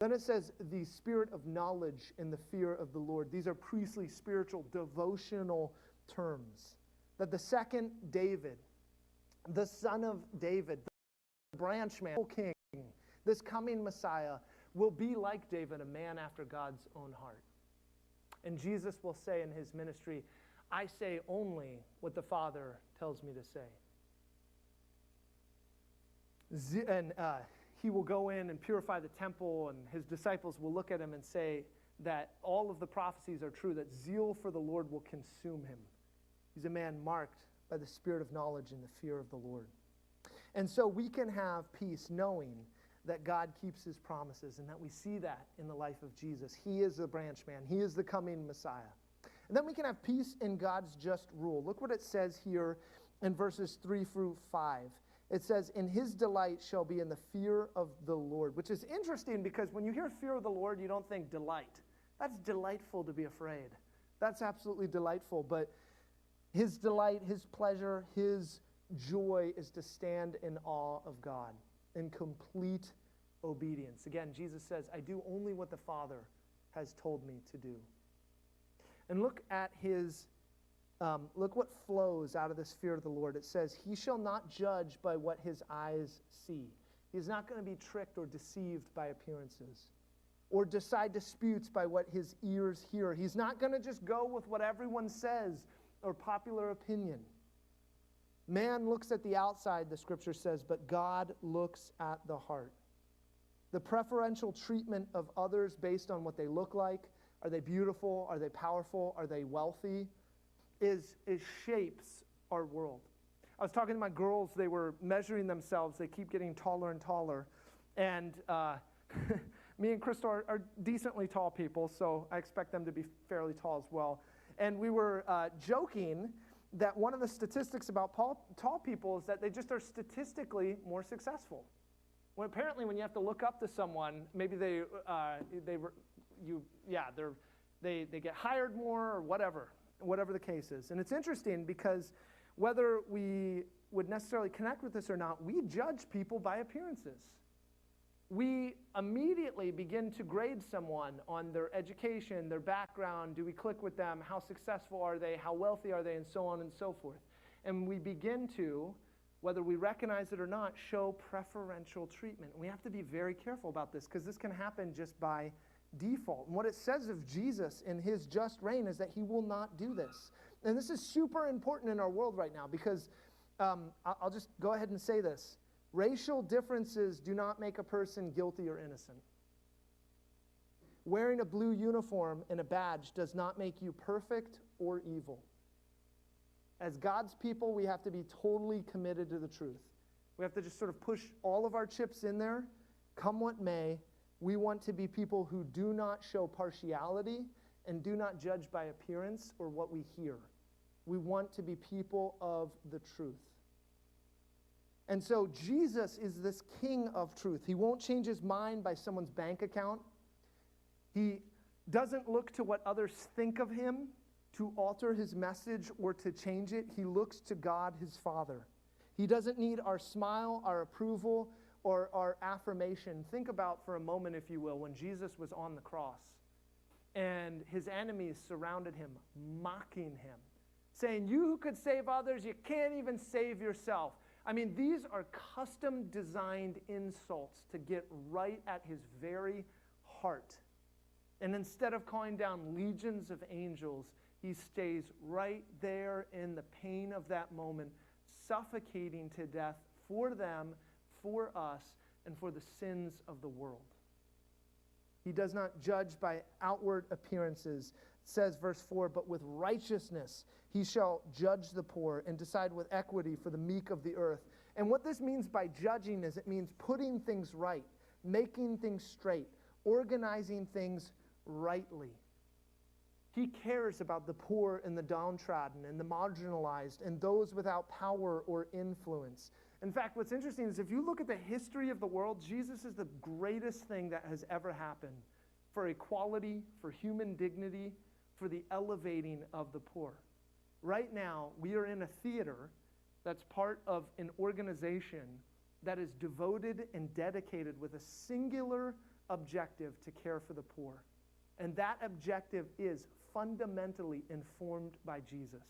Then it says the spirit of knowledge and the fear of the Lord. These are priestly, spiritual, devotional terms. That the second David, the son of David, the branch man, king, this coming Messiah, will be like David, a man after God's own heart. And Jesus will say in his ministry, I say only what the Father tells me to say. And he will go in and purify the temple, and his disciples will look at him and say that all of the prophecies are true, that zeal for the Lord will consume him. He's a man marked by the spirit of knowledge and the fear of the Lord. And so we can have peace knowing that God keeps his promises, and that we see that in the life of Jesus. He is the branch man. He is the coming Messiah. And then we can have peace in God's just rule. Look what it says here in verses 3 through 5. It says, in his delight shall be in the fear of the Lord, which is interesting because when you hear fear of the Lord, you don't think delight. That's delightful to be afraid. That's absolutely delightful. But his delight, his pleasure, his joy is to stand in awe of God, in complete obedience. Again, Jesus says, I do only what the Father has told me to do. And look at his, look what flows out of this fear of the Lord. It says, he shall not judge by what his eyes see. He's not going to be tricked or deceived by appearances, or decide disputes by what his ears hear. He's not going to just go with what everyone says or popular opinion. Man looks at the outside, the scripture says, but God looks at the heart. The preferential treatment of others based on what they look like, are they beautiful, are they powerful, are they wealthy, is shapes our world. I was talking to my girls, they were measuring themselves, they keep getting taller and taller, and me and Crystal are decently tall people, so I expect them to be fairly tall as well. And we were joking that one of the statistics about tall people is that they just are statistically more successful. Well, apparently, when you have to look up to someone, maybe they get hired more or whatever the case is. And it's interesting because whether we would necessarily connect with this or not, we judge people by appearances. We immediately begin to grade someone on their education, their background. Do we click with them? How successful are they? How wealthy are they? And so on and so forth. And we begin to, whether we recognize it or not, show preferential treatment. We have to be very careful about this because this can happen just by default. And what it says of Jesus in his just reign is that he will not do this. And this is super important in our world right now because I'll just go ahead and say this. Racial differences do not make a person guilty or innocent. Wearing a blue uniform and a badge does not make you perfect or evil. As God's people, we have to be totally committed to the truth. We have to just sort of push all of our chips in there, come what may. We want to be people who do not show partiality and do not judge by appearance or what we hear. We want to be people of the truth. And so Jesus is this king of truth. He won't change his mind by someone's bank account. He doesn't look to what others think of him to alter his message or to change it. He looks to God, his Father. He doesn't need our smile, our approval, or our affirmation. Think about for a moment, if you will, when Jesus was on the cross and his enemies surrounded him, mocking him, saying, you who could save others, you can't even save yourself. I mean, these are custom-designed insults to get right at his very heart. And instead of calling down legions of angels, he stays right there in the pain of that moment, suffocating to death for them, for us, and for the sins of the world. He does not judge by outward appearances. It says, verse 4, but with righteousness he shall judge the poor and decide with equity for the meek of the earth. And what this means by judging is it means putting things right, making things straight, organizing things rightly. He cares about the poor and the downtrodden and the marginalized and those without power or influence. In fact, what's interesting is if you look at the history of the world, Jesus is the greatest thing that has ever happened for equality, for human dignity, for the elevating of the poor. Right now, we are in a theater that's part of an organization that is devoted and dedicated with a singular objective to care for the poor. And that objective is fundamentally informed by Jesus.